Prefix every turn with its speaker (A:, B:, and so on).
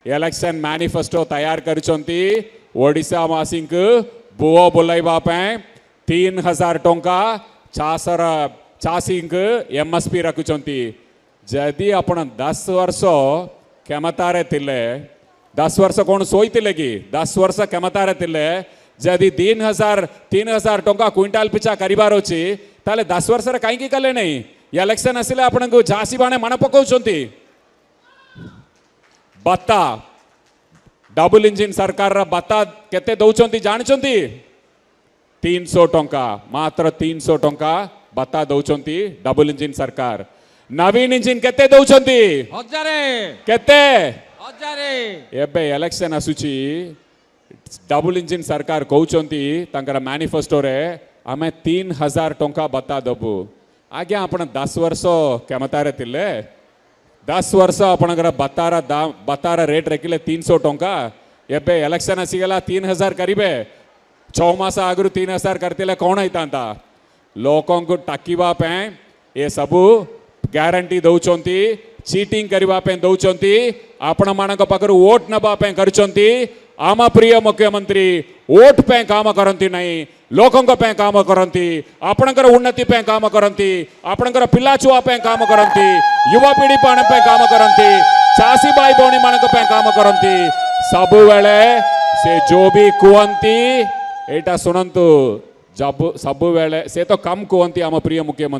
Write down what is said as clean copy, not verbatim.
A: election manifesto तैयार करछंती ओडिशा वासिंक बुओ बुलाइबा पे 3000 टंका चासर चासींक एमएसपी रखुचंती जदि आपण 10 वर्ष क्षमतारे थिले 10 वर्ष कौन शोईले कि 10 वर्ष क्षमतारे थिले जदि 3000 टंका क्विंटाल पिछा करिबार अछि ताले 10 वर्ष रे काई कले नहीं इलेक्शन आसिले आपण को झांसी बाणे मन पकाउछंती बत्ता डबल इंजिन सरकार रा बत्ता केते दउछंती जानछंती 300 टंका मात्र 300 टंका बत्ता दउछंती डबल इंजिन सरकार नवीन इंजिन केते दउछंती
B: हजारे
A: केते
B: हजारे
A: एबे इलेक्शन आसुची डबल इंजिन सरकार कहउछंती तांकर मैनिफेस्टो रे आमे 3000 टंका बत्ता दबु आज्ञा आपण 10 वर्ष क्षमतारे थिले 10 वर्ष आपणकर बत्तार रेट रखिले 300 टंका एबे इलेक्शन आसीगला 3000 करिबे 6 मास आगु 3000 करतिले कौन होता लोकों को टाकिबा पे ये सबू ग्यारंटी दउचंती चीटिंग करबा पे दउचंती आपण मानक पाखर वोट नबा पे करचंती आम प्रिय मुख्यमंत्री वोट पे काम करंती नहीं लोकों पे काम करंती आपणकर उन्नति पे काम करंती आपणकर पिला छुआ पे काम करंती युवा पीढ़ी पे काम करंती चासी भाई भौणी मानक पे काम करंती सबु बेले से जो भी कुहंती एटा सुनंतु जब सबु बेले से तो कम कुहंती आम प्रिय मुख्यमंत्री